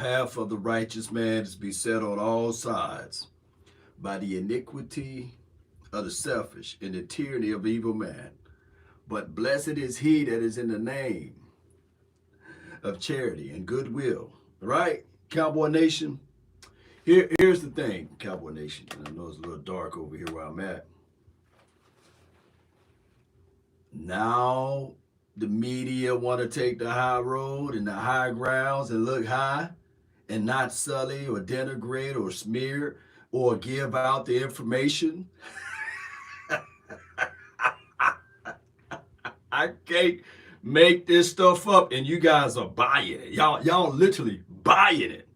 path of the righteous man is beset on all sides by the iniquity of the selfish and the tyranny of evil man. But blessed is he that is in the name of charity and goodwill. Right? Cowboy Nation. Here's the thing, Cowboy Nation. I know it's a little dark over here where I'm at. Now the media want to take the high road and the high grounds and look high and not sully or denigrate or smear or give out the information. I can't make this stuff up, and you guys are buying it. Y'all literally buying it.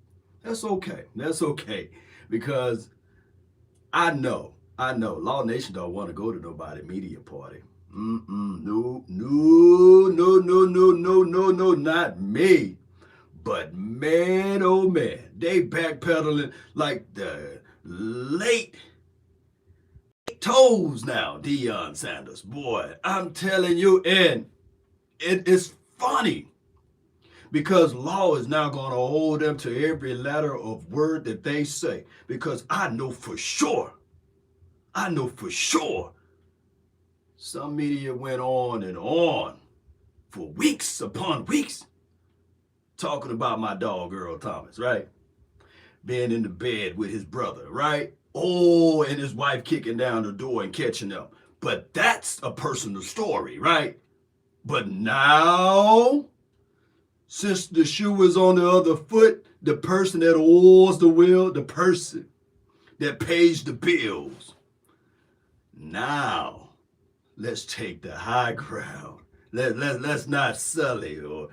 That's okay. That's okay. Because I know, Law Nation don't want to go to nobody media party. No, not me. But man, oh man, they backpedaling like the late toes now, Deion Sanders. Boy, I'm telling you, and it is funny because law is now going to hold them to every letter of word that they say. Because I know for sure, some media went on and on for weeks upon weeks talking about my dog Earl Thomas, right? Being in the bed with his brother, right? Oh, and his wife kicking down the door and catching them. But that's a personal story, right? But now, since the shoe is on the other foot, the person that oils the wheel, the person that pays the bills, now let's take the high ground. Let's not sully or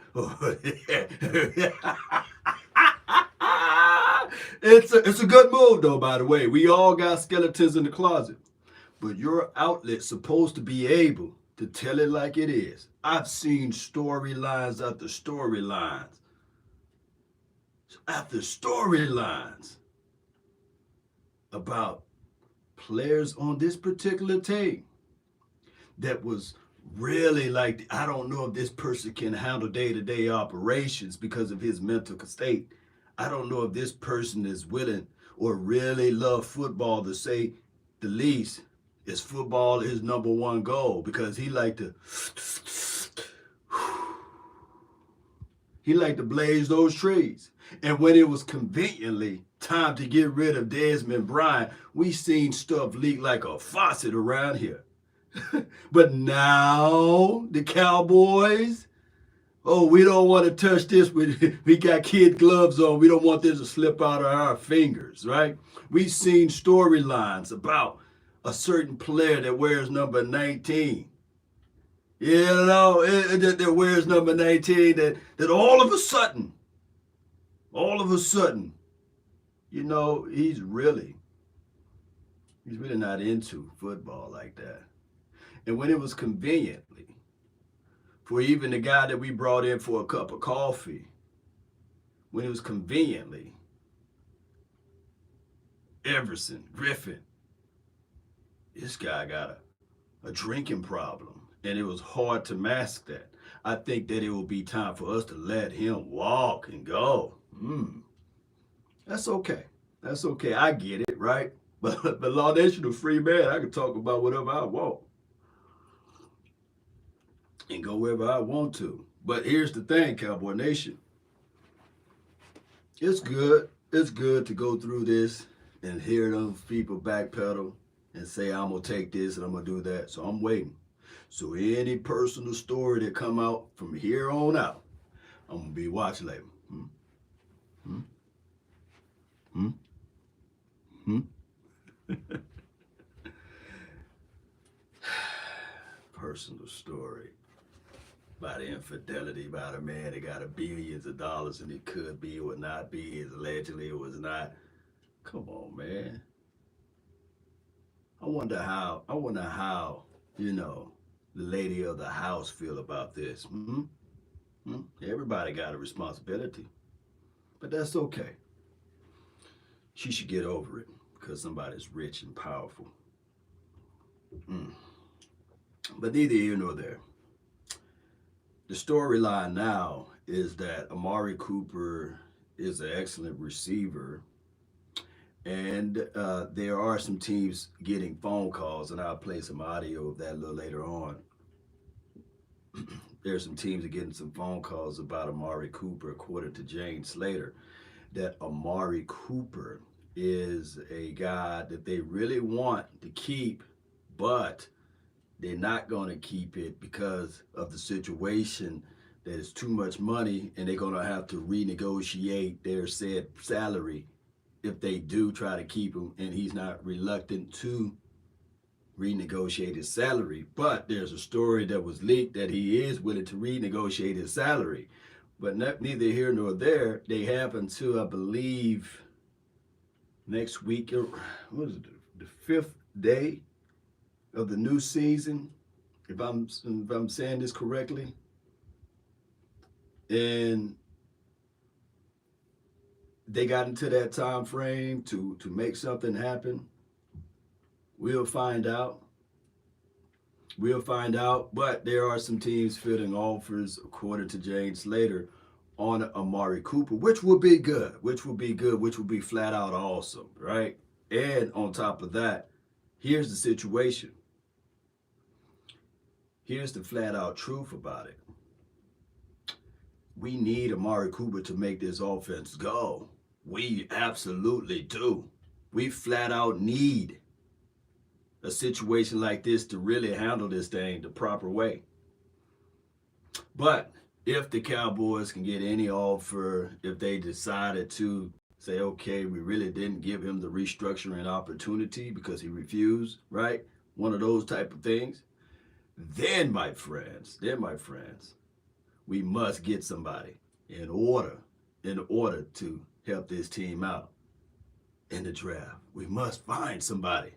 It's a good move though, by the way. We all got skeletons in the closet. But your outlet's supposed to be able to tell it like it is. I've seen storylines after storylines about players on this particular team that was really like, I don't know if this person can handle day-to-day operations because of his mental state. I don't know if this person is willing or really love football, to say the least. Is football his number one goal? Because he like to blaze those trees. And when it was conveniently time to get rid of Desmond Bryant, we seen stuff leak like a faucet around here. But now the Cowboys, oh, we don't want to touch this. We got kid gloves on. We don't want this to slip out of our fingers, right? We've seen storylines about a certain player that wears number 19. You know, that wears number 19, that all of a sudden, you know, he's really not into football like that. And when it was conveniently, for even the guy that we brought in for a cup of coffee, when it was conveniently, Everson, Griffin, this guy got a drinking problem, and it was hard to mask that. I think that it will be time for us to let him walk and go. That's okay. That's okay. I get it, right? But Law Nation, a free man. I can talk about whatever I want and go wherever I want to. But here's the thing, Cowboy Nation. It's good. It's good to go through this and hear those people backpedal and say, I'm going to take this and I'm going to do that. So I'm waiting. So any personal story that come out from here on out, I'm going to be watching like, Personal story about infidelity, about a man that got billions of dollars and it could be or not be, is allegedly or was not. Come on, man. I wonder how, you know, the lady of the house feel about this. Everybody got a responsibility. But that's okay. She should get over it because somebody's rich and powerful. But neither here nor there. The storyline now is that Amari Cooper is an excellent receiver. And there are some teams getting phone calls, and I'll play some audio of that a little later on. There's some teams that are getting some phone calls about Amari Cooper, according to Jane Slater, that Amari Cooper is a guy that they really want to keep, but they're not going to keep it because of the situation that is too much money, and they're going to have to renegotiate their said salary if they do try to keep him, and he's not reluctant to renegotiate his salary. But there's a story that was leaked that he is willing to renegotiate his salary. But neither here nor there. They have until, I believe, next week, what is it, the fifth day of the new season, if I'm saying this correctly. And they got into that time frame to make something happen. We'll find out. We'll find out. But there are some teams fielding offers, according to Jane Slater, on Amari Cooper, which will be good, which will be flat out awesome, right? And on top of that, here's the situation. Here's the flat out truth about it. We need Amari Cooper to make this offense go. We absolutely do. We flat out need a situation like this to really handle this thing the proper way. But if the Cowboys can get any offer, if they decided to say, okay, we really didn't give him the restructuring opportunity because he refused, right? One of those type of things. Then, my friends, we must get somebody in order to help this team out in the draft. We must find somebody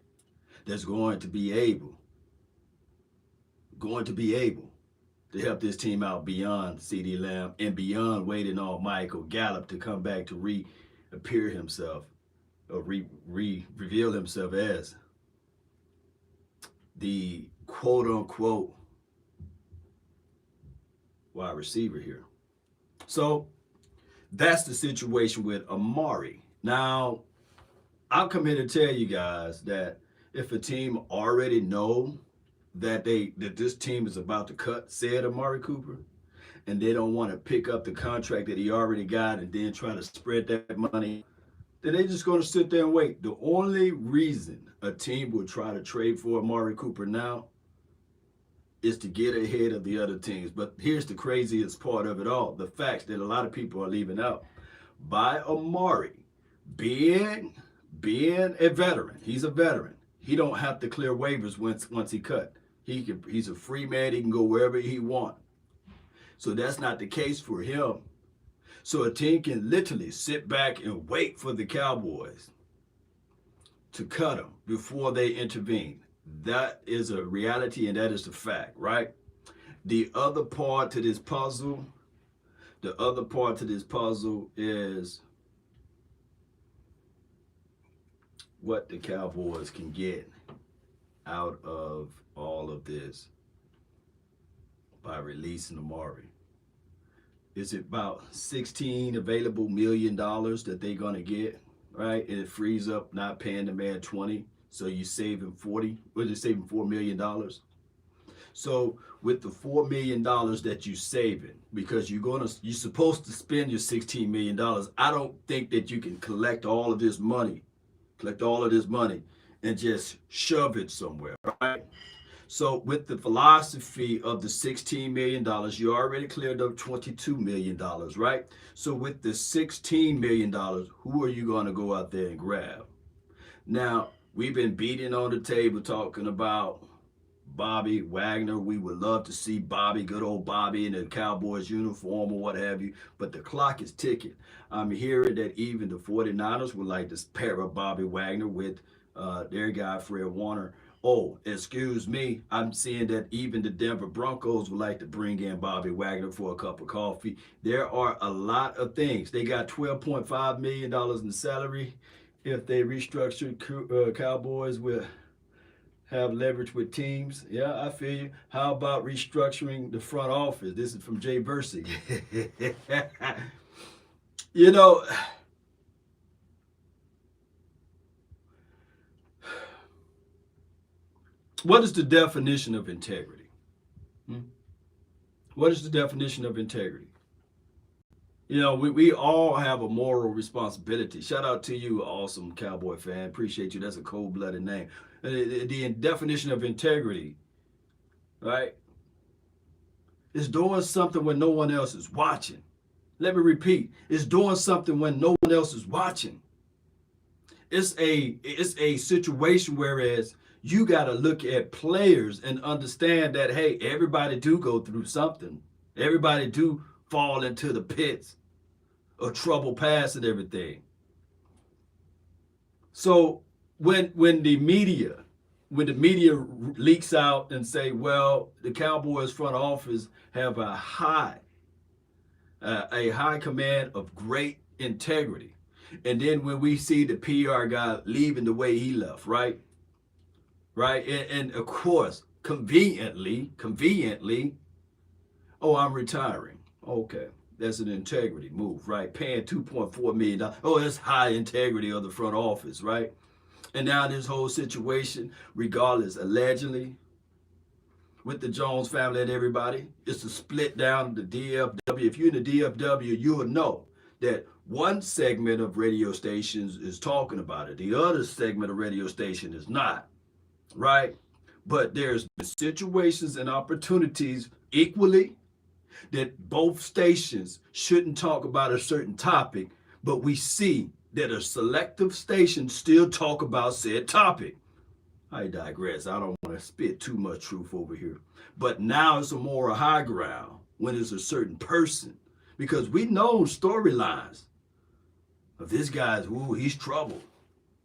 that's going to be able to help this team out beyond CeeDee Lamb and beyond waiting on Michael Gallup to come back to reappear himself or reveal himself as the quote-unquote wide receiver here. So that's the situation with Amari. Now, I'll come here to tell you guys that if a team already know that this team is about to cut said Amari Cooper, and they don't want to pick up the contract that he already got and then try to spread that money, then they're just going to sit there and wait. The only reason a team would try to trade for Amari Cooper now is to get ahead of the other teams. But here's the craziest part of it all, the facts that a lot of people are leaving out. By Amari being a veteran, he's a veteran. He don't have to clear waivers once he cut. He's a free man. He can go wherever he wants. So that's not the case for him. So a team can literally sit back and wait for the Cowboys to cut him before they intervene. That is a reality, and that is the fact, right? The other part to this puzzle is what the Cowboys can get out of all of this by releasing Amari. Is it about $16 available million that they're going to get, right? And it frees up not paying the man 20, so you're saving 40, or you're saving $4 million. So with the $4 million that you're saving, because you're supposed to spend your $16 million, I don't think that you can collect all of this money and just shove it somewhere, right? So with the philosophy of the $16 million, you already cleared up $22 million, right? So with the $16 million, who are you going to go out there and grab? Now, we've been beating on the table talking about Bobby Wagner. We would love to see Bobby, good old Bobby, in a Cowboys uniform or what have you, but the clock is ticking. I'm hearing that even the 49ers would like to pair up Bobby Wagner with their guy, Fred Warner. Oh, excuse me, I'm seeing that even the Denver Broncos would like to bring in Bobby Wagner for a cup of coffee. There are a lot of things. They got $12.5 million in salary. If they restructured, Cowboys will have leverage with teams. Yeah, I feel you. How about restructuring the front office? This is from Jay Versick. You know, what is the definition of integrity? Hmm? What is the definition of integrity? You know, we all have a moral responsibility. Shout out to you, awesome Cowboy fan. Appreciate you. That's a cold-blooded name. The definition of integrity, right, is doing something when no one else is watching. Let me repeat. It's doing something when no one else is watching. It's a situation whereas you got to look at players and understand that, hey, everybody do go through something. Everybody do fall into the pits of trouble past and everything. So when the media leaks out and say, well, the Cowboys front office have a high command of great integrity, and then when we see the PR guy leaving the way he left, right, and of course, conveniently, oh, I'm retiring. Okay. That's an integrity move, right? Paying $2.4 million. Oh, that's high integrity of the front office, right? And now this whole situation, regardless, allegedly, with the Jones family and everybody, it's a split down the DFW. If you're in the DFW, you'll know that one segment of radio stations is talking about it. The other segment of radio station is not, right? But there's situations and opportunities equally that both stations shouldn't talk about a certain topic, but we see that a selective station still talk about said topic. I digress. I don't want to spit too much truth over here. But now it's a moral high ground when it's a certain person. Because we know storylines of this guy's, ooh, he's trouble.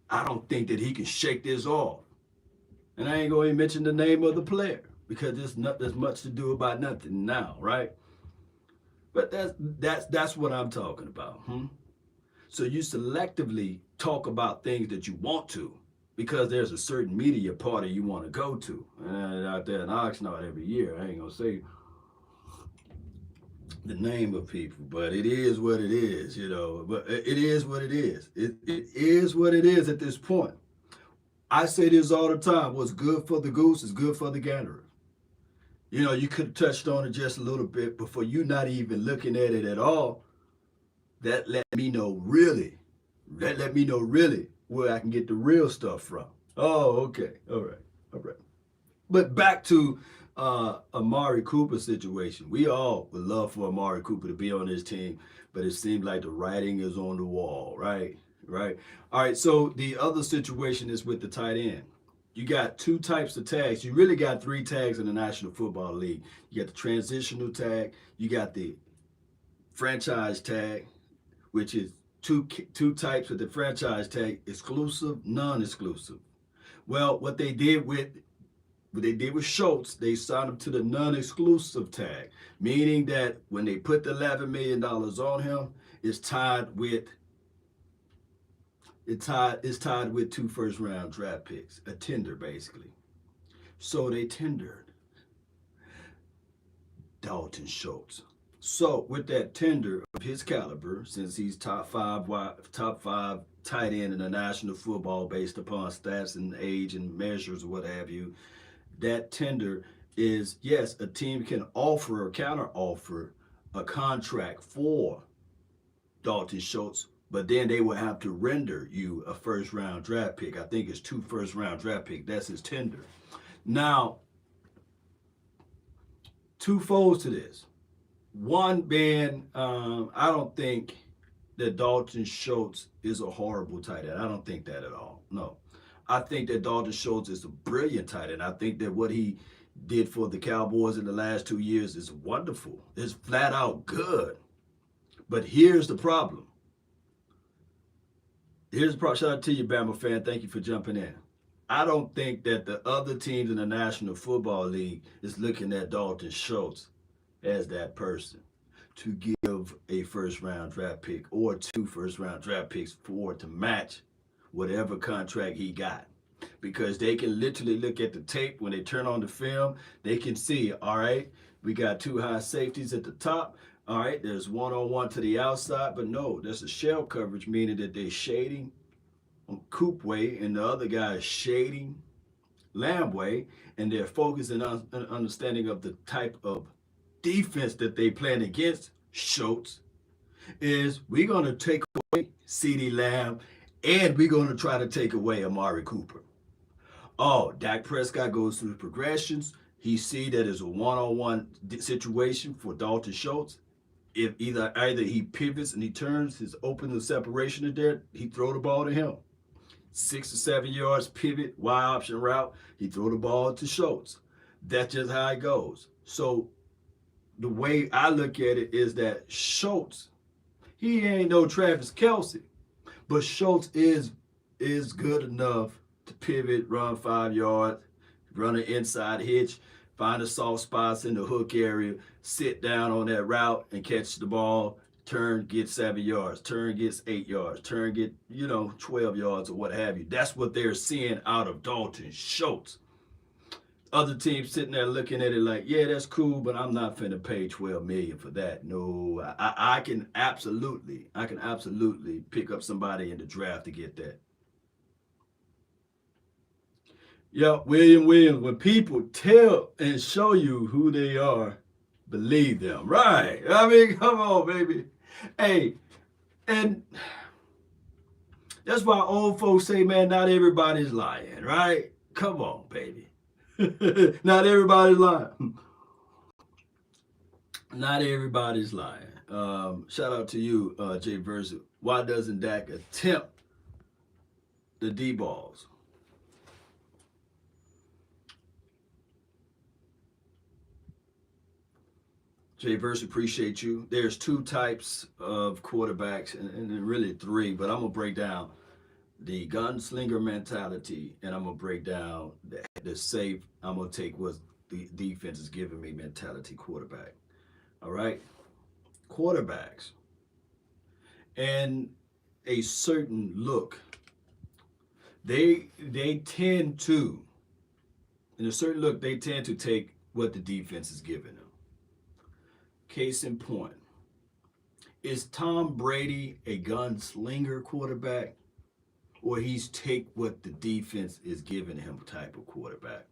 I don't think that he can shake this off. And I ain't going to mention the name of the player because there's much to do about nothing now, right? But that's what I'm talking about. So you selectively talk about things that you want to because there's a certain media party you want to go to. And out there in Oxnard every year, I ain't gonna say the name of people, but it is what it is, you know. But it is what it is. It is what it is at this point. I say this all the time. What's good for the goose is good for the gander. You know, you could have touched on it just a little bit before you not even looking at it at all. That let me know really. That let me know really where I can get the real stuff from. Oh, okay. All right. All right. But back to Amari Cooper's situation. We all would love for Amari Cooper to be on this team, but it seems like the writing is on the wall, right? Right. All right. So the other situation is with the tight end. You got two types of tags. You really got three tags in the National Football League. You got the transitional tag. You got the franchise tag, which is two types of the franchise tag: exclusive, non-exclusive. Well, what they did with Schultz, they signed him to the non-exclusive tag, meaning that when they put the $11 million on him, it's tied with two first-round draft picks, a tender basically. So they tendered Dalton Schultz. So with that tender of his caliber, since he's top five tight end in the National Football based upon stats and age and measures or what have you, that tender is, yes, a team can offer or counter offer a contract for Dalton Schultz, but then they will have to render you a first-round draft pick. I think it's 2 first-round draft picks. That's his tender. Now, two folds to this. One being, I don't think that Dalton Schultz is a horrible tight end. I don't think that at all. No. I think that Dalton Schultz is a brilliant tight end. I think that what he did for the Cowboys in the last 2 years is wonderful. It's flat out good. But here's the problem. Shout out to you, Bama fan. Thank you for jumping in. I don't think that the other teams in the National Football League is looking at Dalton Schultz as that person to give a first-round draft pick or 2 first-round draft picks for to match whatever contract he got. Because they can literally look at the tape when they turn on the film. They can see, all right, we got 2 high safeties at the top. All right, there's one-on-one to the outside, but no, there's a shell coverage, meaning that they're shading on Coop way, and the other guy is shading Lamb way, and they're focusing on an understanding of the type of defense that they playing against Schultz. Is we're gonna take away CeeDee Lamb, and we're gonna try to take away Amari Cooper. Oh, Dak Prescott goes through the progressions. He see that it's a one-on-one situation for Dalton Schultz. If either he pivots and he turns, his open the separation is there, he throw the ball to him. 6 to 7 yards, pivot, Y option route, he throw the ball to Schultz. That's just how it goes. So the way I look at it is that Schultz, he ain't no Travis Kelce, but Schultz is good enough to pivot, run 5 yards, run an inside hitch, find the soft spots in the hook area, sit down on that route and catch the ball, turn, get 7 yards, turn, gets 8 yards, turn, get, 12 yards or what have you. That's what they're seeing out of Dalton Schultz. Other teams sitting there looking at it like, yeah, that's cool, but I'm not finna pay $12 million for that. No, I can absolutely pick up somebody in the draft to get that. Yeah, William Williams, when people tell and show you who they are, believe them. Right. I mean, come on, baby. Hey, and that's why old folks say, man, not everybody's lying, right? Come on, baby. Not everybody's lying. Not everybody's lying. Shout out to you, Jay Versa. Why doesn't Dak attempt the D balls? Jay Verse, appreciate you. There's two types of quarterbacks, and really three, but I'm going to break down the gunslinger mentality, and I'm going to break down the safe, I'm going to take what the defense is giving me mentality quarterback. All right? Quarterbacks and a certain look, they tend to, in a certain look, they tend to take what the defense is giving them. Case in point, is Tom Brady a gunslinger quarterback, or he's take what the defense is giving him type of quarterback?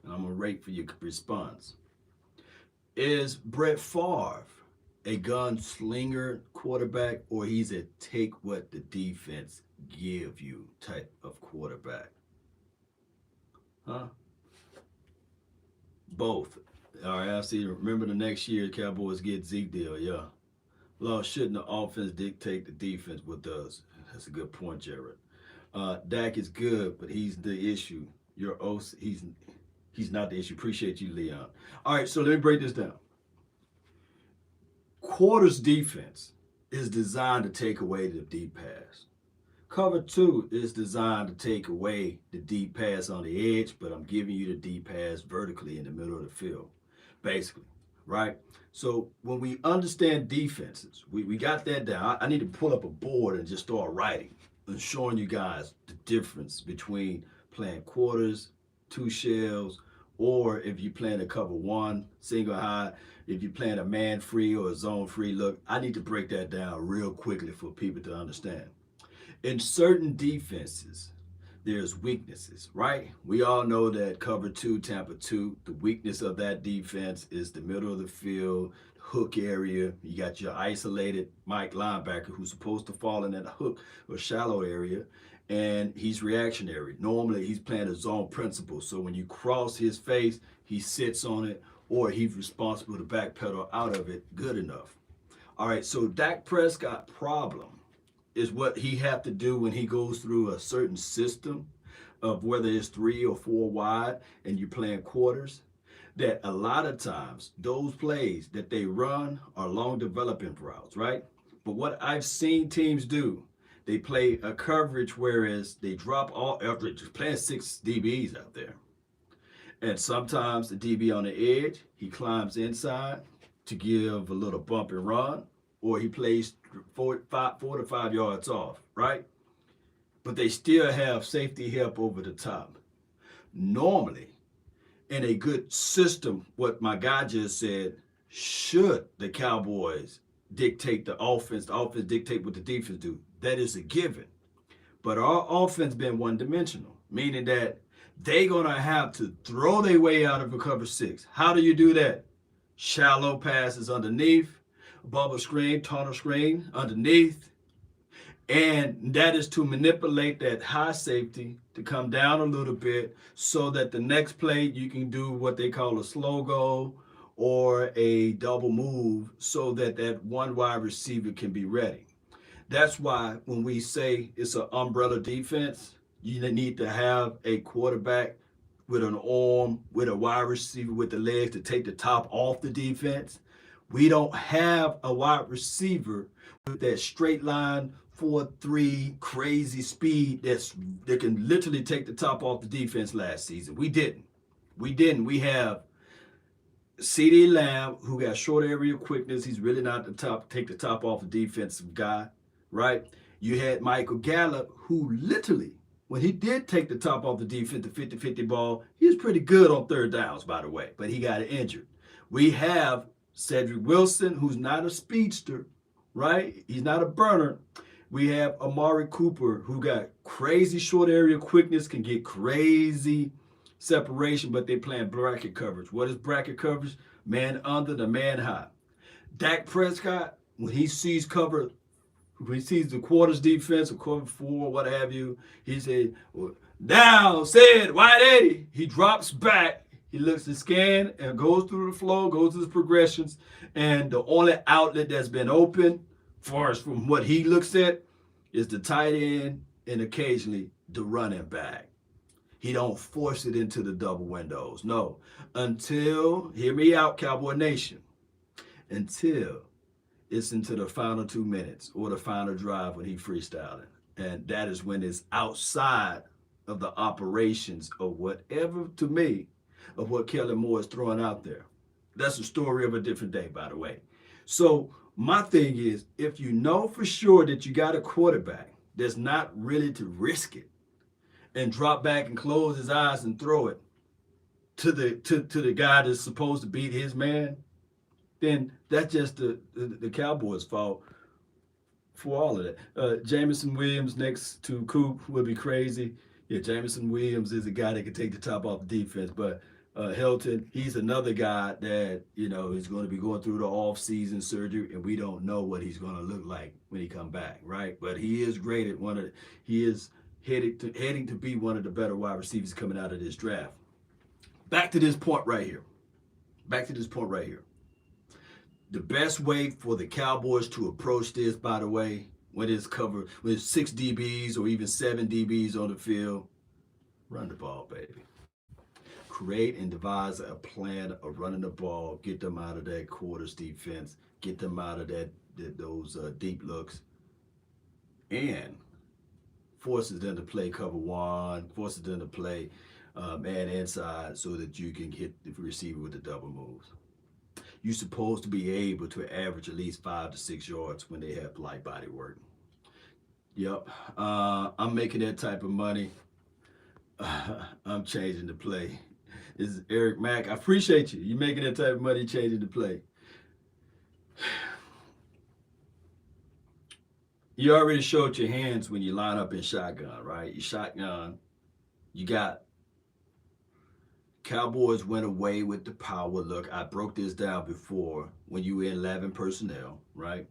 And I'm going to wait for your response. Is Brett Favre a gunslinger quarterback, or he's a take what the defense give you type of quarterback? Huh? Both. All right, I see. Remember the next year, Cowboys get Zeke deal. Yeah. Well, shouldn't the offense dictate the defense? What does? That's a good point, Jared. Dak is good, but he's the issue. Your OC, he's not the issue. Appreciate you, Leon. All right, so let me break this down. Quarters defense is designed to take away the deep pass. Cover 2 is designed to take away the deep pass on the edge, but I'm giving you the deep pass vertically in the middle of the field, basically, right? So when we understand defenses, we got that down. I need to pull up a board and just start writing and showing you guys the difference between playing quarters, 2 shells, or if you're playing a cover 1, single high, if you're playing a man free or a zone free look. I need to break that down real quickly for people to understand. In certain defenses, there's weaknesses, right? We all know that cover 2, Tampa 2, the weakness of that defense is the middle of the field, hook area. You got your isolated Mike linebacker who's supposed to fall in that hook or shallow area, and he's reactionary. Normally, he's playing a zone principle, so when you cross his face, he sits on it, or he's responsible to backpedal out of it good enough. All right, so Dak Prescott problem is what he have to do when he goes through a certain system of whether it's 3 or 4 wide and you're playing quarters, that a lot of times those plays that they run are long developing routes, right? But what I've seen teams do, they play a coverage whereas they drop all after playing 6 DBs out there. And sometimes the DB on the edge, he climbs inside to give a little bump and run, or he plays 4 to 5 yards off, right? But they still have safety help over the top. Normally, in a good system, what my guy just said, should the Cowboys dictate the offense dictate what the defense do. That is a given. But our offense been one-dimensional, meaning that they're going to have to throw their way out of a cover six. How do you do that? Shallow passes underneath, bubble screen, tunnel screen underneath. And that is to manipulate that high safety to come down a little bit so that the next play you can do what they call a slow go or a double move so that that one wide receiver can be ready. That's why when we say it's an umbrella defense, you need to have a quarterback with an arm, with a wide receiver with the legs to take the top off the defense. We don't have a wide receiver with that straight line 4.3 crazy speed that can literally take the top off the defense last season. We didn't. We have CeeDee Lamb, who got short area quickness. He's really not the top, take the top off the defensive guy, right? You had Michael Gallup, who literally, when he did take the top off the defense, the 50-50 ball, he was pretty good on third downs, by the way, but he got injured. We have Cedric Wilson, who's not a speedster, right? He's not a burner. We have Amari Cooper, who got crazy short area quickness, can get crazy separation, but they playing bracket coverage. What is bracket coverage? Man under the man high. Dak Prescott, when he sees the quarters defense or cover four, what have you, he said, down, said, wide 80. He drops back. He looks to scan and goes through the flow, goes through the progressions, and the only outlet that's been open, far as from what he looks at, is the tight end and occasionally the running back. He don't force it into the double windows. No, until, hear me out, Cowboy Nation, until it's into the final 2 minutes or the final drive when he freestyling. And that is when it's outside of the operations of whatever, to me, of what Kellen Moore is throwing out there. That's a story of a different day, by the way. So my thing is, if you know for sure that you got a quarterback that's not really to risk it and drop back and close his eyes and throw it to the guy that's supposed to beat his man, then that's just the Cowboys' fault for all of that. Jameson Williams next to Coop would be crazy. Yeah, Jameson Williams is a guy that can take the top off the defense, but Hilton, he's another guy that, is going to be going through the off-season surgery, and we don't know what he's going to look like when he come back, right? But he is graded he is heading to be one of the better wide receivers coming out of this draft. Back to this point right here. The best way for the Cowboys to approach this, by the way, when it's 6 DBs or even 7 DBs on the field, run the ball, baby. Create and devise a plan of running the ball, get them out of that quarters defense, get them out of those deep looks, and forces them to play cover one, forces them to play man inside so that you can hit the receiver with the double moves. You're supposed to be able to average at least 5 to 6 yards when they have light body work. Yep, I'm making that type of money. I'm changing the play. This is Eric Mack. I appreciate you. You're making that type of money, changing the play. You already showed your hands when you line up in shotgun, right? You shotgun. You got Cowboys went away with the power look. I broke this down before when you were 11 personnel, right?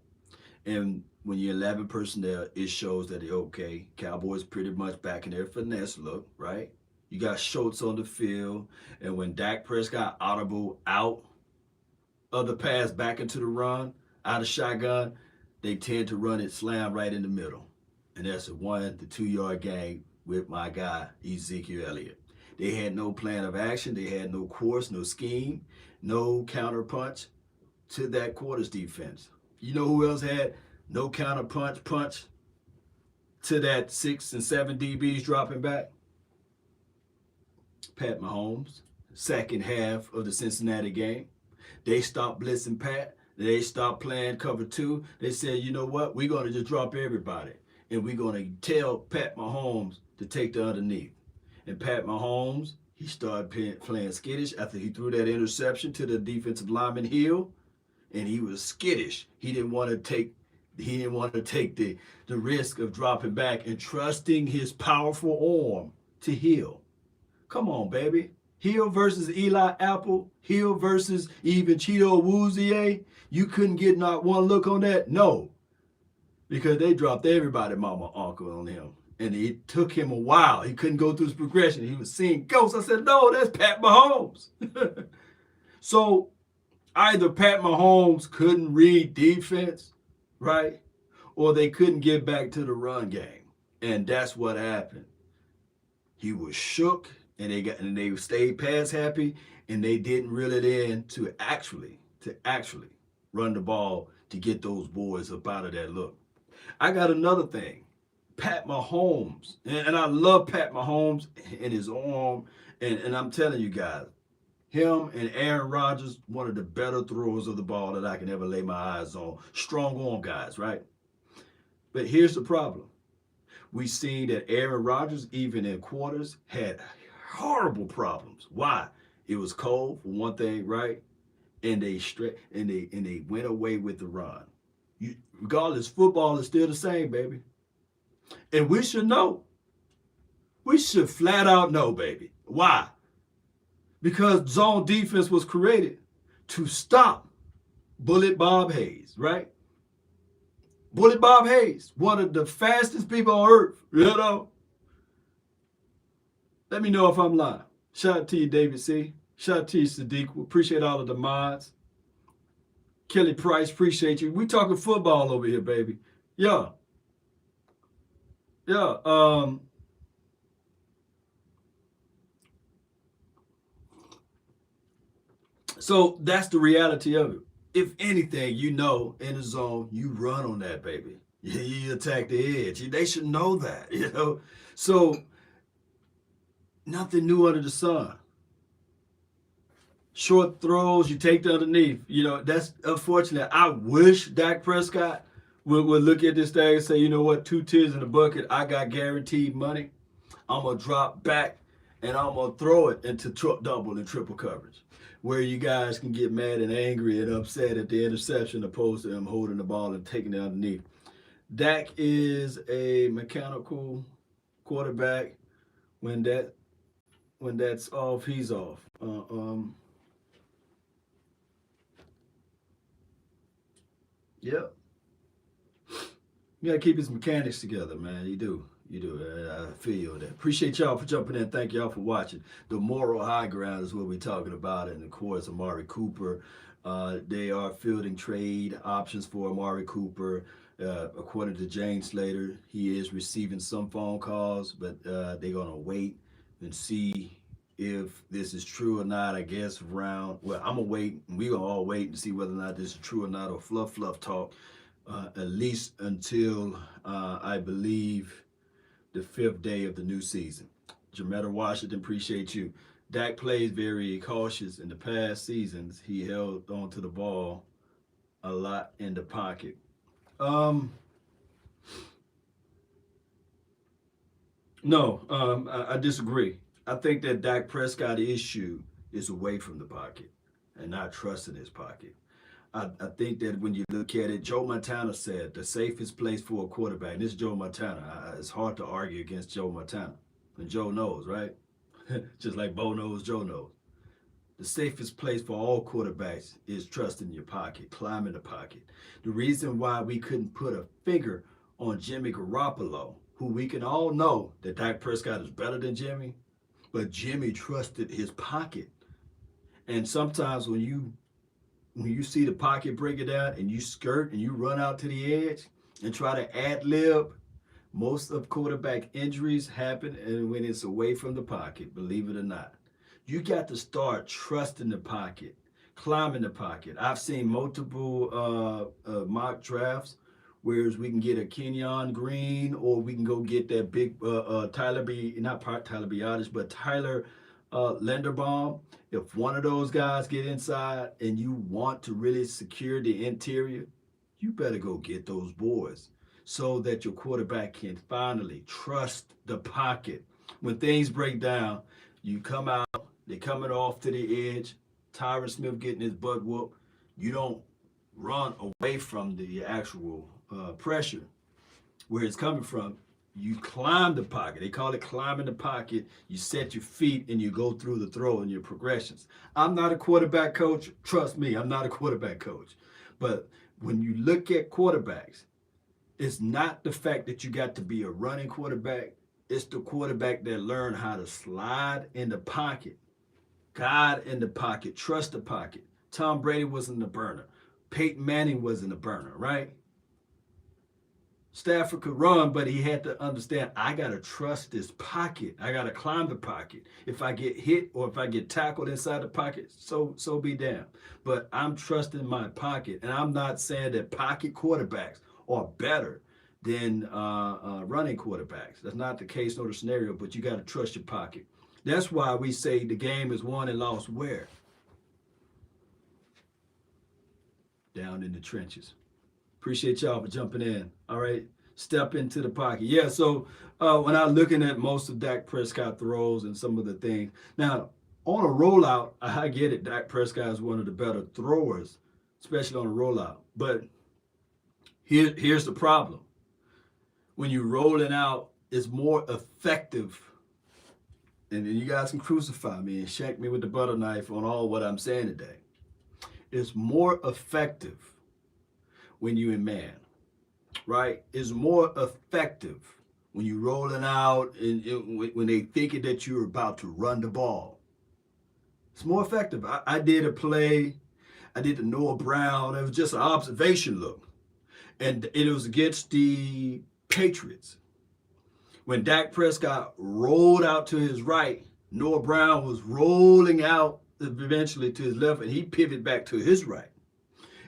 And when you're 11 personnel, it shows that, okay, Cowboys pretty much back in their finesse look, right? You got Schultz on the field, and when Dak Prescott audible out of the pass back into the run, out of shotgun, they tend to run it slam right in the middle. And that's a 1 to 2 yard gain with my guy, Ezekiel Elliott. They had no plan of action. They had no course, no scheme, no counter punch to that quarters defense. You know who else had no counter punch to that 6 and 7 DBs dropping back? Pat Mahomes. Second half of the Cincinnati game. They stopped blitzing Pat. They stopped playing cover 2. They said, you know what? We're going to just drop everybody. And we're going to tell Pat Mahomes to take the underneath. And Pat Mahomes, he started playing skittish after he threw that interception to the defensive lineman Hill. and he was skittish. He didn't want to take the risk of dropping back and trusting his powerful arm to Hill. Come on, baby. Hill versus Eli Apple, Hill versus even Cheeto Awuzie. You couldn't get not one look on that? No, because they dropped everybody, mama, uncle on him. And it took him a while. He couldn't go through his progression. He was seeing ghosts. I said, no, that's Pat Mahomes. So either Pat Mahomes couldn't read defense, right? Or they couldn't get back to the run game. And that's what happened. He was shook, and they stayed pass happy, and they didn't reel it in to actually run the ball to get those boys up out of that look. I got another thing. Pat Mahomes, and I love Pat Mahomes and his arm, and I'm telling you guys, him and Aaron Rodgers, one of the better throwers of the ball that I can ever lay my eyes on. Strong arm guys, right? But here's the problem. We seen that Aaron Rodgers, even in quarters, had horrible problems. Why? It was cold for one thing, right? And they went away with the run. Regardless, football is still the same, baby. And we should know. We should flat out know, baby. Why? Because zone defense was created to stop Bullet Bob Hayes, right? Bullet Bob Hayes, one of the fastest people on earth, you know? Let me know if I'm lying. Shout out to you, David C. Shout out to you, Sadiq. We appreciate all of the mods. Kelly Price, appreciate you. We talking football over here, baby. Yeah. So that's the reality of it. If anything, in the zone, you run on that, baby. You attack the edge. They should know that, So nothing new under the sun. Short throws, you take the underneath. That's unfortunate. I wish Dak Prescott would look at this thing and say, you know what, 2 tears in the bucket, I got guaranteed money. I'm going to drop back and I'm going to throw it into double and triple coverage, where you guys can get mad and angry and upset at the interception opposed to him holding the ball and taking it underneath. Dak is a mechanical quarterback. When that's off, he's off. Yep. You got to keep his mechanics together, man. You do. I feel that. Appreciate y'all for jumping in. Thank y'all for watching. The moral high ground is what we're talking about. And, of course, Amari Cooper. They are fielding trade options for Amari Cooper. According to Jane Slater, he is receiving some phone calls, but they're going to wait and see if this is true or not. I guess I'm going to wait. We're going to all wait and see whether or not this is true or not, or fluff talk. At least until I believe the 5th day of the new season. Jametta Washington, appreciate you. Dak plays very cautious. In the past seasons, he held on to the ball a lot in the pocket. No, I disagree. I think that Dak Prescott's issue is away from the pocket and not trusting his pocket. I think that when you look at it, Joe Montana said the safest place for a quarterback, and this is Joe Montana. It's hard to argue against Joe Montana. And Joe knows, right? Just like Bo knows, Joe knows. The safest place for all quarterbacks is trusting your pocket, climbing the pocket. The reason why we couldn't put a finger on Jimmy Garoppolo, who we can all know that Dak Prescott is better than Jimmy, but Jimmy trusted his pocket. And sometimes when you see the pocket break it down and you skirt and you run out to the edge and try to ad-lib, most of quarterback injuries happen and when it's away from the pocket, believe it or not. You got to start trusting the pocket, climbing the pocket. I've seen multiple mock drafts, whereas we can get a Kenyon Green, or we can go get that big Tyler Linderbaum. If one of those guys get inside and you want to really secure the interior, you better go get those boys so that your quarterback can finally trust the pocket. When things break down, you come out, they're coming off to the edge, Tyron Smith getting his butt whooped. You don't run away from the actual pressure where it's coming from. You climb the pocket. They call it climbing the pocket. You set your feet and you go through the throw and your progressions. I'm not a quarterback coach. Trust me, I'm not a quarterback coach. But when you look at quarterbacks, it's not the fact that you got to be a running quarterback. It's the quarterback that learned how to slide in the pocket, guide in the pocket, trust the pocket. Tom Brady wasn't a burner. Peyton Manning wasn't a burner, right? Stafford could run, but he had to understand, I got to trust this pocket. I got to climb the pocket. If I get hit or if I get tackled inside the pocket, so be damned. But I'm trusting my pocket. And I'm not saying that pocket quarterbacks are better than running quarterbacks. That's not the case nor the scenario, but you got to trust your pocket. That's why we say the game is won and lost where? Down in the trenches. Appreciate y'all for jumping in. All right, step into the pocket. Yeah, so when I'm looking at most of Dak Prescott throws and some of the things, now on a rollout, I get it. Dak Prescott is one of the better throwers, especially on a rollout. But here's the problem. When you're rolling out, it's more effective. And then you guys can crucify me and shank me with the butter knife on all what I'm saying today. It's more effective when you in man, right? It's more effective when you rolling out and when they thinking that you're about to run the ball. It's more effective. I did a play. I did the Noah Brown. It was just an observation look. And it was against the Patriots. When Dak Prescott rolled out to his right, Noah Brown was rolling out eventually to his left, and he pivoted back to his right.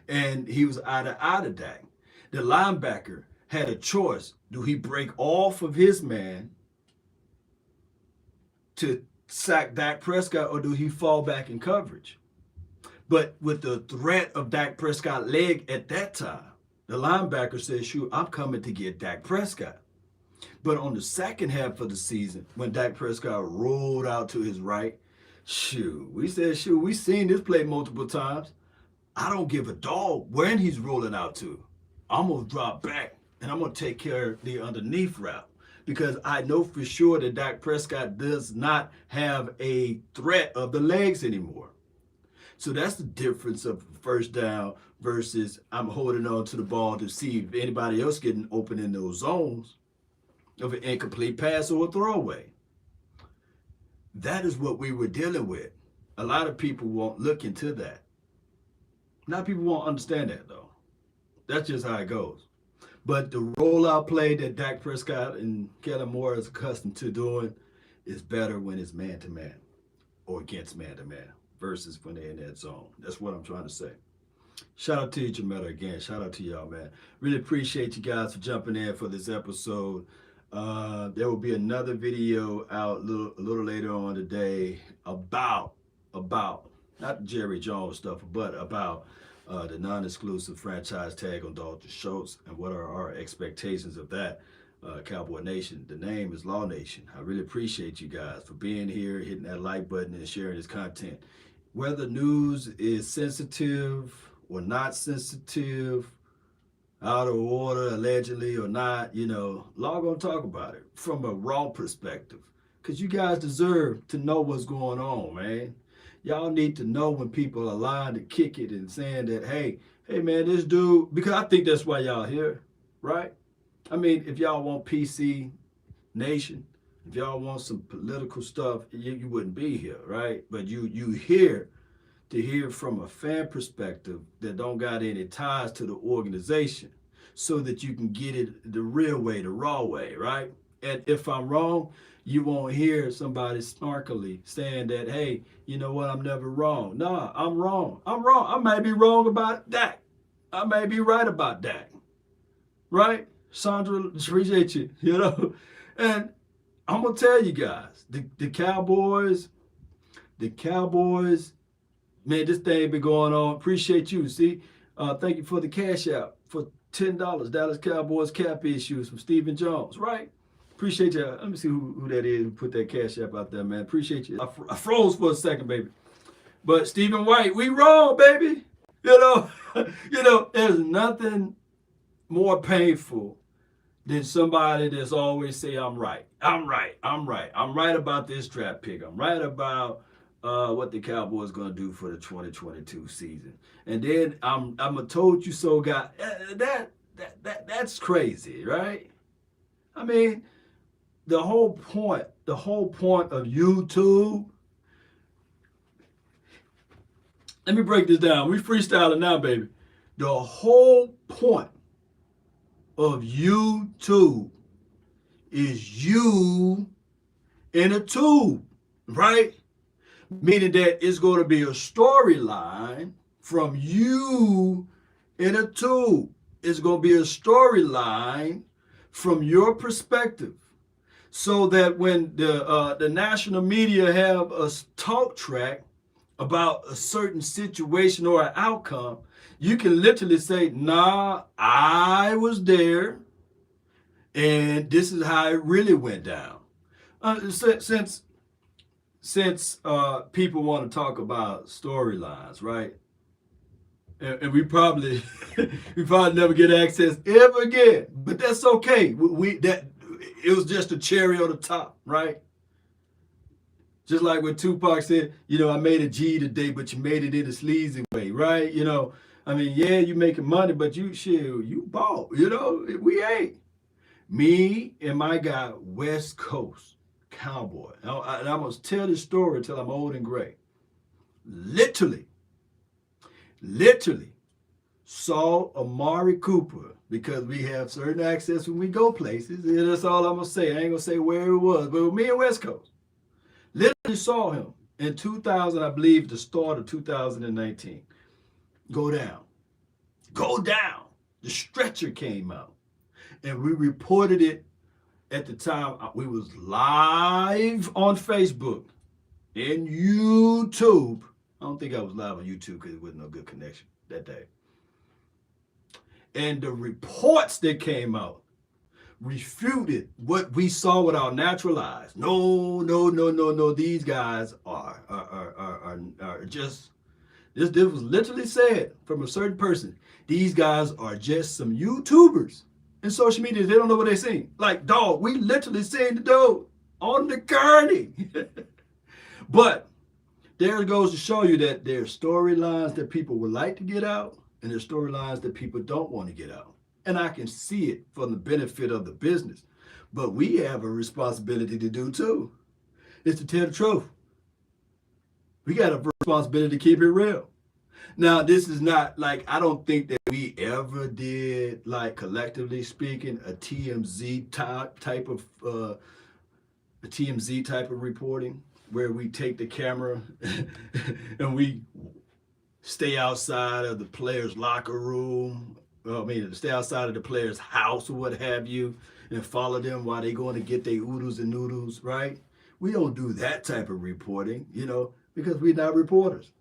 And he was out of Dak. The linebacker had a choice. Do he break off of his man to sack Dak Prescott, or do he fall back in coverage? But with the threat of Dak Prescott's leg at that time, the linebacker said, shoot, I'm coming to get Dak Prescott. But on the second half of the season, when Dak Prescott rolled out to his right, we seen this play multiple times. I don't give a dog when he's rolling out to. I'm going to drop back and I'm going to take care of the underneath route, because I know for sure that Dak Prescott does not have a threat of the legs anymore. So that's the difference of first down versus I'm holding on to the ball to see if anybody else getting open in those zones of an incomplete pass or a throwaway. That is what we were dealing with. A lot of people won't look into that. A lot of people won't understand that, though. That's just how it goes. But the rollout play that Dak Prescott and Kellen Moore is accustomed to doing is better when it's man-to-man or against man-to-man versus when they're in that zone. That's what I'm trying to say. Shout out to you, Jametta, again. Shout out to y'all, man. Really appreciate you guys for jumping in for this episode. There will be another video out a little later on today about not the Jerry Jones stuff, but about the non-exclusive franchise tag on Dalton Schultz and what are our expectations of that. Cowboy Nation, the name is Law Nation. I really appreciate you guys for being here, hitting that like button and sharing this content. Whether news is sensitive or not sensitive, out of order, allegedly or not, Law gonna talk about it from a raw perspective. Because you guys deserve to know what's going on, man. Y'all need to know when people are lying to kick it and saying that, hey man, this dude, because I think that's why y'all here, right? I mean, if y'all want PC Nation, if y'all want some political stuff, you wouldn't be here, right? But you here to hear from a fan perspective that don't got any ties to the organization, so that you can get it the real way, the raw way, right? And if I'm wrong, you won't hear somebody snarkily saying that, hey, you know what, I'm never wrong. Nah, I'm wrong. I may be wrong about that. I may be right about that. Right? Sandra, appreciate you, And I'm going to tell you guys, the Cowboys, man, this thing been going on. Appreciate you. See, thank you for the cash out for $10. Dallas Cowboys cap issues from Stephen Jones, right? Appreciate you. Let me see who that is who put that cash app out there, man. Appreciate you. I froze for a second, baby. But Stephen White, we wrong, baby. You know, there's nothing more painful than somebody that's always say, I'm right. I'm right. I'm right. I'm right about this draft pick. I'm right about what the Cowboys going to do for the 2022 season. And then I'm a told you so guy. That's crazy, right? I mean, the whole point of YouTube. Let me break this down. We freestyling now, baby. The whole point of YouTube is you in a tube, right? Meaning that it's going to be a storyline from you in a tube. It's going to be a storyline from your perspective, so that when the national media have a talk track about a certain situation or an outcome, you can literally say, "Nah, I was there, and this is how it really went down." Since people want to talk about storylines, right? And we probably we probably never get access ever again, but that's okay. We that it was just a cherry on the top, right? Just like when Tupac said, I made a G today, but you made it in a sleazy way, right? I mean, yeah, you making money, but you bought, we ain't. Me and my guy, West Coast Cowboy. And I'm going to tell this story until I'm old and gray. Literally saw Amari Cooper, because we have certain access when we go places. And that's all I'm going to say. I ain't going to say where it was, but with me and West Coast. Literally saw him in 2000, I believe, the start of 2019. Go down. The stretcher came out. And we reported it at the time. We was live on Facebook and YouTube. I don't think I was live on YouTube because it wasn't no good connection that day. And the reports that came out refuted what we saw with our natural eyes. No. These guys are just, this was literally said from a certain person. These guys are just some YouTubers in social media. They don't know what they're seeing. Like, dog, we literally seen the dog on the gurney. But there it goes to show you that there's storylines that people would like to get out, and there's storylines that people don't want to get out. And I can see it for the benefit of the business. But we have a responsibility to do too. It's to tell the truth. We got a responsibility to keep it real. Now, this is not like, I don't think that we ever did, like, collectively speaking, a TMZ type of reporting, where we take the camera and we stay outside of the player's locker room. Stay outside of the player's house or what have you, and follow them while they going to get their oodles and noodles, right? We don't do that type of reporting, because we're not reporters.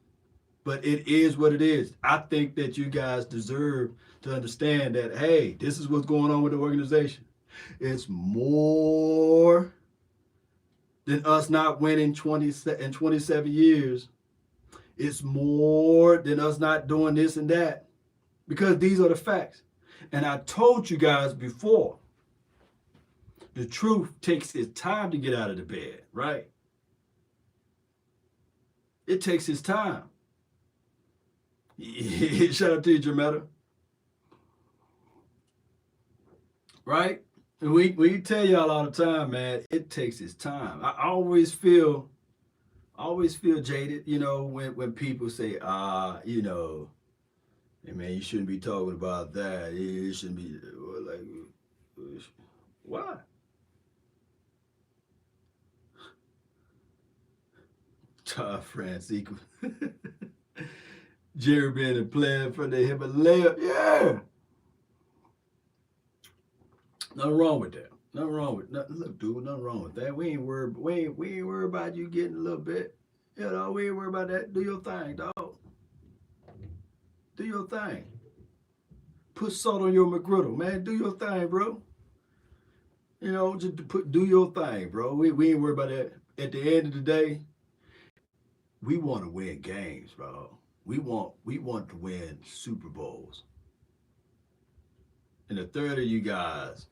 But it is what it is. I think that you guys deserve to understand that, hey, this is what's going on with the organization. It's more than us not winning 27 years. It's more than us not doing this and that, because these are the facts. And I told you guys before, the truth takes its time to get out of the bed, right? It takes its time. Shout out to you, Jametta. Right? And we tell y'all all the time, man, it takes its time. I always feel jaded, when people say, hey man, you shouldn't be talking about that. It shouldn't be like, why? Todd Francisco. Jerry being a player for the Himalaya. Yeah. Nothing wrong with that. Nothing wrong with nothing. Look, dude, nothing wrong with that. We ain't worried about you getting a little bit. We ain't worried about that. Do your thing, dog. Do your thing. Put salt on your McGriddle, man. Do your thing, bro. Just do your thing, bro. We ain't worried about that. At the end of the day, we want to win games, bro. We want to win Super Bowls. And a third of you guys,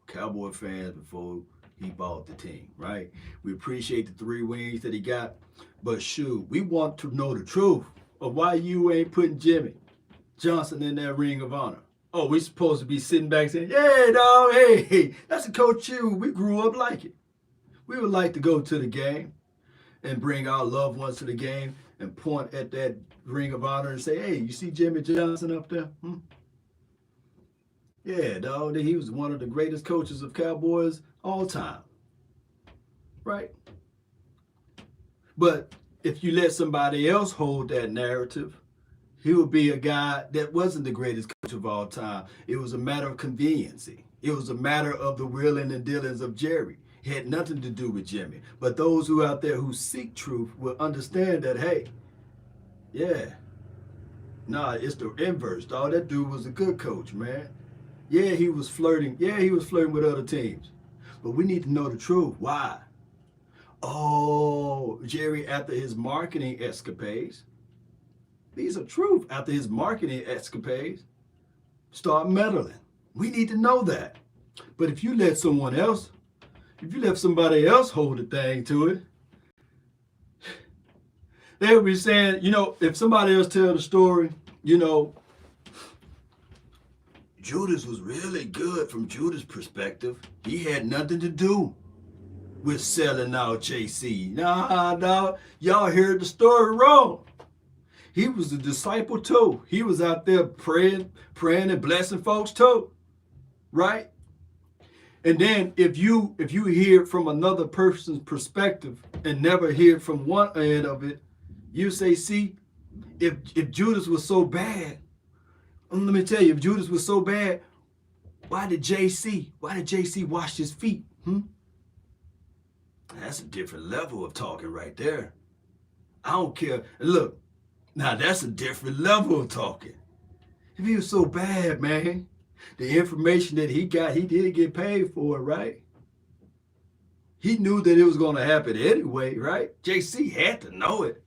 Cowboy fans before he bought the team, right? We appreciate the 3 wins that he got, but shoot, we want to know the truth of why you ain't putting Jimmy Johnson in that ring of honor. Oh, we supposed to be sitting back saying, "Hey, dog, hey, that's a coach you. We grew up like it. We would like to go to the game and bring our loved ones to the game and point at that ring of honor and say, hey, you see Jimmy Johnson up there? Yeah, dog, he was one of the greatest coaches of Cowboys all time, right? But if you let somebody else hold that narrative, he would be a guy that wasn't the greatest coach of all time. It was a matter of conveniency. It was a matter of the willing and dealings of Jerry. It had nothing to do with Jimmy. But those who out there who seek truth will understand that, hey, yeah, nah, it's the inverse, dog. That dude was a good coach, man. Yeah, he was flirting. Yeah, he was flirting with other teams. But we need to know the truth. Why? Oh, Jerry, after his marketing escapades, these are truth. After his marketing escapades, start meddling. We need to know that. But if you let somebody else hold the thing to it, they'll be saying, if somebody else tell the story, Judas was really good from Judas' perspective. He had nothing to do with selling out JC. Nah, dog, y'all heard the story wrong. He was a disciple too. He was out there praying and blessing folks too, right? And then if you hear from another person's perspective and never hear from one end of it, you say, see, if Judas was so bad, let me tell you, if Judas was so bad, why did JC wash his feet? That's a different level of talking right there. I don't care. Look, now that's a different level of talking. If he was so bad, man, the information that he got, he did get paid for it, right? He knew that it was going to happen anyway, right? JC had to know it.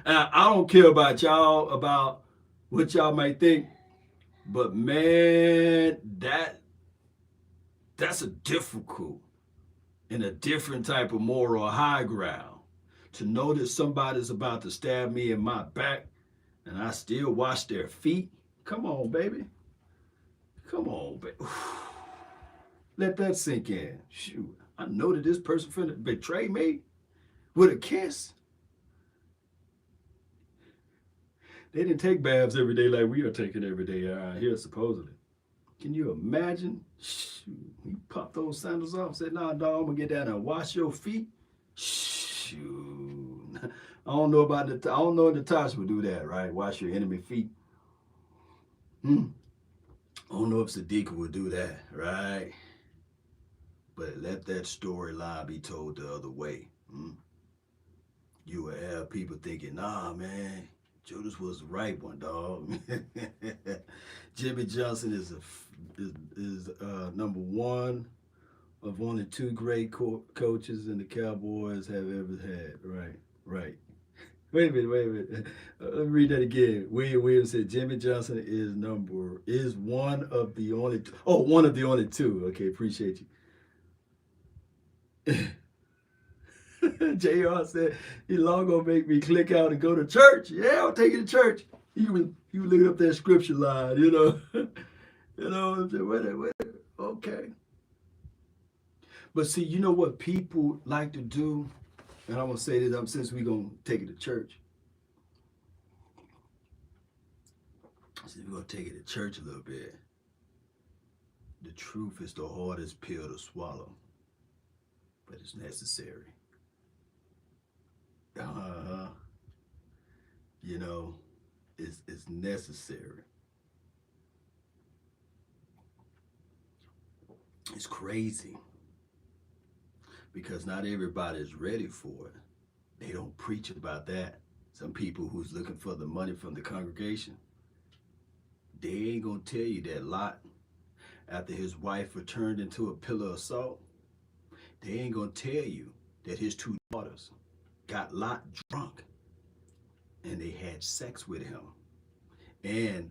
I don't care about y'all, about what y'all might think, but man, that's a difficult and a different type of moral high ground. To know that somebody's about to stab me in my back and I still wash their feet. Come on, baby. Come on, baby. Let that sink in. Shoot, I know that this person finna betray me with a kiss. They didn't take baths every day like we are taking every day here, supposedly. Can you imagine? Shoot, he popped those sandals off, said, nah, dog, I'm gonna get down and wash your feet. Shoot. I don't know if Natasha would do that, right? Wash your enemy feet. I don't know if Sadiqa would do that, right? But let that storyline be told the other way. You will have people thinking, nah, man, Judas was the right one, dog. Jimmy Johnson is number one of only 2 great coaches in the Cowboys have ever had. Right. Wait a minute. Let me read that again. Williams said Jimmy Johnson is one of the only. One of the only 2. Okay, appreciate you. JR said, he long gonna make me click out and go to church. Yeah, I'll take you to church. He was looking up that scripture line, wait, okay. But see, you know what people like to do? And I'm gonna say this since we're gonna take it to church. Since we're gonna take it to church a little bit. The truth is the hardest pill to swallow, but it's necessary. It's necessary. It's crazy because not everybody is ready for it. They don't preach about that. Some people who's looking for the money from the congregation, they ain't gonna tell you that Lot, after his wife returned into a pillar of salt, they ain't gonna tell you that his two daughters got lot drunk and they had sex with him. And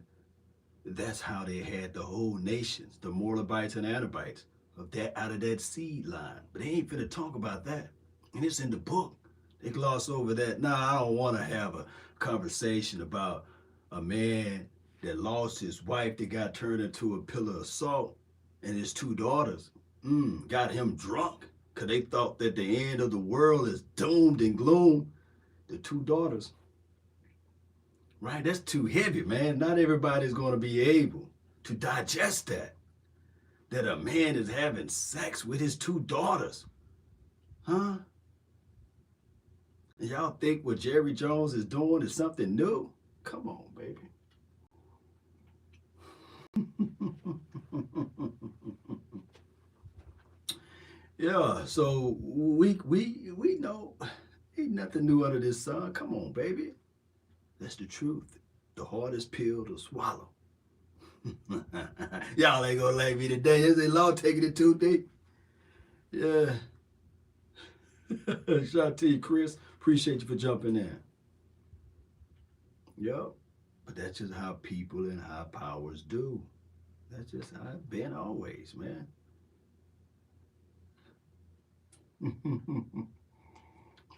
that's how they had the whole nations, the Moabites and Anabites, of that out of that seed line. But they ain't finna talk about that. And it's in the book. They gloss over that. Nah, I don't want to have a conversation about a man that lost his wife that got turned into a pillar of salt and his two daughters got him drunk because they thought that the end of the world is doomed and gloom. The two daughters, right? That's too heavy, man. Not everybody's going to be able to digest that. That a man is having sex with his two daughters. Huh? And y'all think what Jerry Jones is doing is something new? Come on, baby. Yeah, so we know ain't nothing new under this sun. Come on, baby. That's the truth. The hardest pill to swallow. Y'all ain't gonna like me today. Is the law taking it too deep? Yeah. Shout out to you, Chris. Appreciate you for jumping in. Yep. But that's just how people and high powers do. That's just how it's been always, man.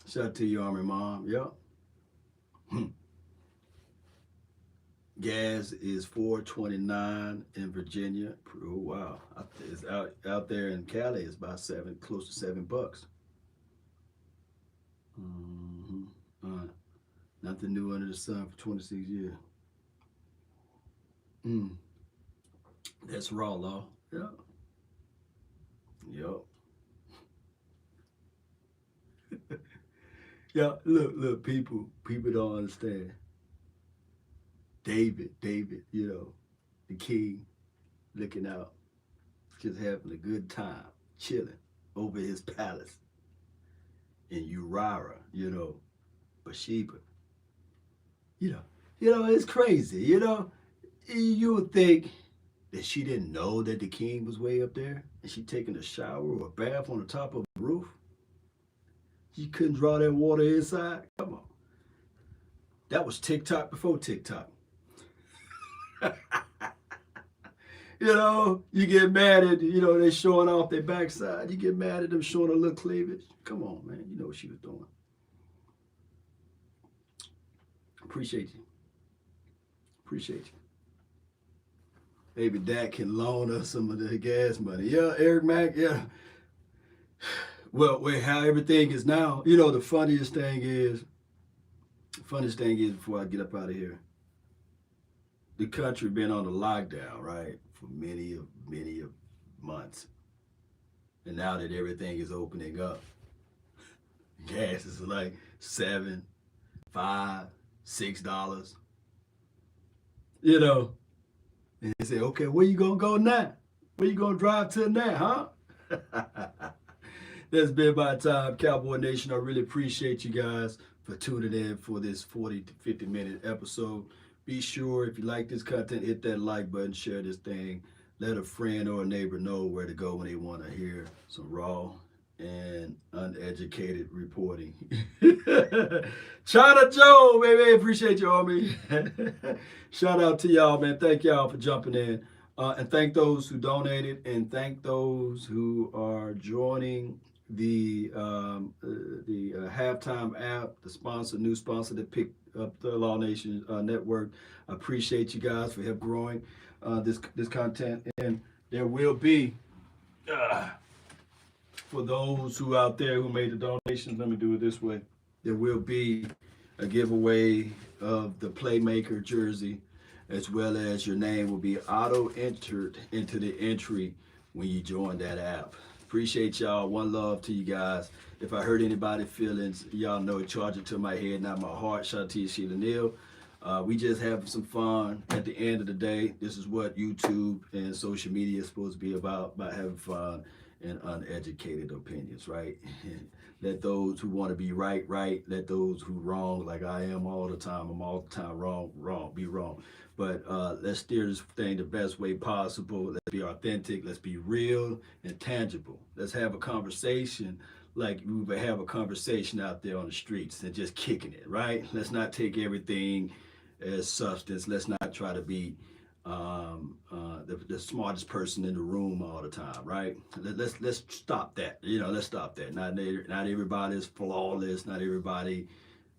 Shout out to you, Army Mom. Yep. Gas is $4.29 in Virginia. Oh wow! It's out there in Cali. It's about close to $7. Nothing new under the sun for 26 years. That's raw law. Yep. Yep. Yeah. Look. People don't understand. David, the king, looking out, just having a good time, chilling over his palace. And Uriah, Bathsheba. It's crazy, You would think that she didn't know that the king was way up there and she taking a shower or a bath on the top of the roof. She couldn't draw that water inside. Come on. That was TikTok before TikTok. You get mad at, they showing off their backside. You get mad at them showing a little cleavage. Come on, man. You know what she was doing. Appreciate you. Maybe Dak can loan us some of the gas money. Yeah, Eric Mack, yeah. Well, how everything is now, the funniest thing is before I get up out of here, the country been on a lockdown, right, for many months. And now that everything is opening up, gas is like $7, $5, $6. And they say, okay, where you gonna go now? Where you gonna drive to now, huh? That's been my time, Cowboy Nation. I really appreciate you guys for tuning in for this 40 to 50 minute episode. Be sure, if you like this content, hit that like button, share this thing. Let a friend or a neighbor know where to go when they want to hear some raw and uneducated reporting. China Joe, baby. Appreciate you, homie. Shout out to y'all, man. Thank y'all for jumping in. And thank those who donated, and thank those who are joining the halftime app, the new sponsor that picked up the Law Nation network. I appreciate you guys for help growing this content, and there will be for those who out there who made the donations. Let me do it this way. There will be a giveaway of the Playmaker jersey, as well as your name will be auto entered into the entry when you join that app. Appreciate y'all. One love to you guys. If I hurt anybody's feelings, y'all know, charge it to my head, not my heart. Shout out to you, Sheila Neal. We just having some fun. At the end of the day, this is what YouTube and social media is supposed to be about having fun and uneducated opinions, right? Let those who want to be right. Let those who wrong, like I am all the time. I'm all the time wrong, be wrong. But let's steer this thing the best way possible. Let's be authentic. Let's be real and tangible. Let's have a conversation like we would have a conversation out there on the streets and just kicking it, right? Let's not take everything as substance. Let's not try to be the smartest person in the room all the time, right? Let's stop that. Let's stop that. Not everybody is flawless. Not everybody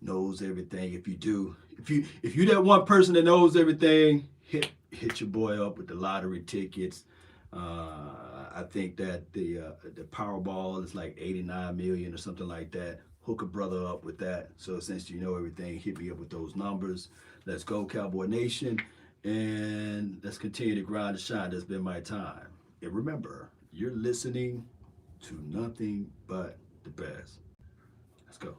knows everything. If you do, if you that one person that knows everything, hit your boy up with the lottery tickets. I think that the Powerball is like 89 million or something like that. Hook a brother up with that. So since you know everything, hit me up with those numbers. Let's go, Cowboy Nation, and let's continue to grind and shine. That's been my time. And remember, you're listening to nothing but the best. Let's go.